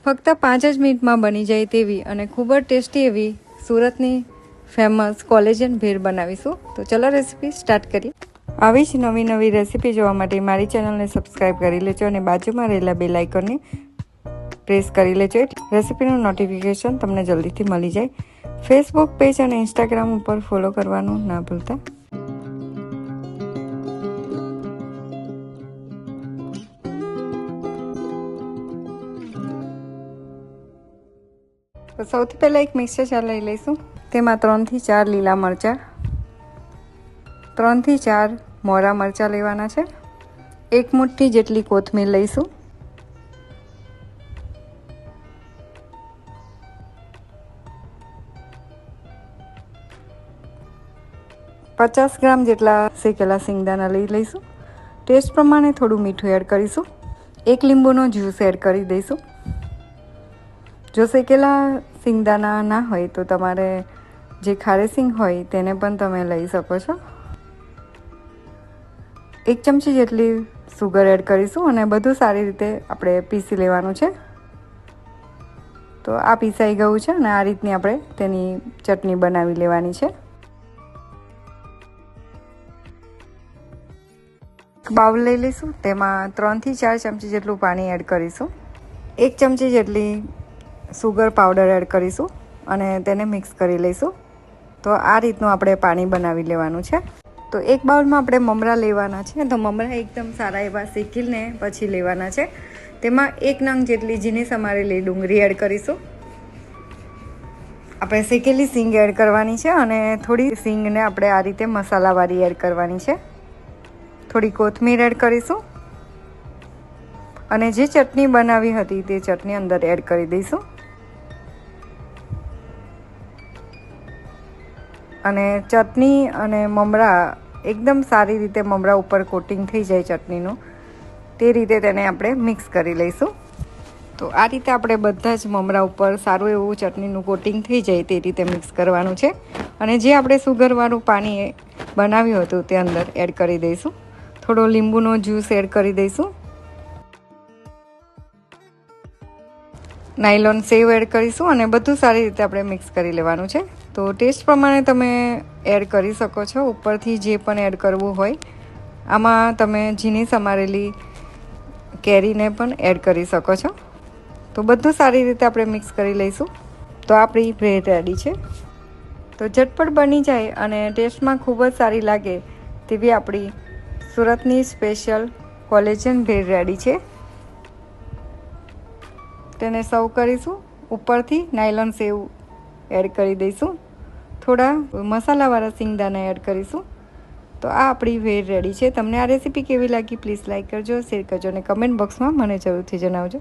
ફક્ત 5 જ મિનિટમાં બની જાય તેવી અને ખૂબ જ ટેસ્ટી એવી સુરતની ફેમસ કોલેજન ભેળ બનાવીશું. તો ચલો રેસીપી સ્ટાર્ટ કરીએ. આવી જ નવી રેસીપી જોવા માટે મારી ચેનલને સબસ્ક્રાઈબ કરી લેજો અને બાજુમાં રહેલા બેલ આઇકોનને પ્રેસ કરી લેજો. રેસીપીનું નોટિફિકેશન તમને જલ્દીથી મળી જાય. ફેસબુક પેજ અને ઇન્સ્ટાગ્રામ ઉપર ફોલો કરવાનું ના ભૂલતા. તો સૌથી પહેલાં એક મિક્સર જાર લઈ લઈશું. તેમાં 3 થી 4 લીલા મરચાં, 3 થી 4 મોરા મરચાં લેવાના છે. 1 મુઠ્ઠી જેટલી કોથમીર લઈશું. $50 ગ્રામ જેટલા શેકેલા સિંગદાણા લઈ લઈશું. ટેસ્ટ પ્રમાણે થોડું મીઠું એડ કરીશું. 1 લીંબુનો જ્યુસ એડ કરી દઈશું. જો શેકેલા સિંગદાણા ના હોય તો તમારે જે ખારી સિંગ હોય તેને પણ તમે લઈ શકો છો. 1 ચમચી જેટલી સુગર એડ કરીશું અને બધું સારી રીતે આપણે પીસી લેવાનું છે. તો આ પીસાઈ ગયું છે અને આ રીતની આપણે તેની ચટણી બનાવી લેવાની છે. બાઉલ લઈ લઈશું. તેમાં 3 થી 4 ચમચી જેટલું પાણી એડ કરીશું. 1 ચમચી જેટલી સુગર પાવડર એડ કરીશું અને તેને મિક્સ કરી લઈશું. તો આ રીતનું આપણે પાણી બનાવી લેવાનું છે. તો એક બાઉલમાં આપણે મમરા લેવાના છે. તો મમરા એકદમ સારા એવા શેકીને પછી લેવાના છે. તેમાં 1 નંગ જેટલી ઝીણી સમારેલી ડુંગળી એડ કરીશું. આપણે શેકેલી સિંગ એડ કરવાની છે અને થોડી સિંગને આપણે આ રીતે મસાલાવાળી એડ કરવાની છે. થોડી કોથમીર એડ કરીશું અને જે ચટણી બનાવી હતી તે ચટણી અંદર એડ કરી દઈશું. અને ચટણી અને મમરા એકદમ સારી રીતે મમરા ઉપર કોટિંગ થઈ જાય ચટણીનું, તે રીતે તેને આપણે મિક્સ કરી લઈશું. તો આ રીતે આપણે બધા જ મમરા ઉપર સારું એવું ચટણીનું કોટિંગ થઈ જાય તે રીતે મિક્સ કરવાનું છે. અને જે આપણે સુગરવાળું પાણી બનાવ્યું હતું તે અંદર એડ કરી દઈશું. થોડો લીંબુનો જ્યુસ એડ કરી દઈશું. નાયલોન સેવ એડ કરીશું અને બધું સારી રીતે આપણે મિક્સ કરી લેવાનું છે. તો ટેસ્ટ પ્રમાણે તમે એડ કરી શકો છો. ઉપરથી જે પણ એડ કરવું હોય, આમાં તમે ઝીણી સમારેલી કેરીને પણ એડ કરી શકો છો. તો બધું સારી રીતે આપણે મિક્સ કરી લઈશું. તો આપણી ભેળ રેડી છે. તો ઝટપટ બની જાય અને ટેસ્ટમાં ખૂબ જ સારી લાગે તેવી આપણી સુરતની સ્પેશિયલ કોલેજન ભેળ રેડી છે. તેને સર્વ કરીશું. ઉપરથી નાયલોન સેવ એડ કરી દઈશું. થોડા મસાલાવાળા સિંગદાણા એડ કરીશું. તો આ આપણી ભેળ રેડી છે. તમને આ રેસીપી કેવી લાગી પ્લીઝ લાઈક કરજો, શેર કરજો અને કમેન્ટ બોક્સમાં મને જરૂરથી જણાવજો.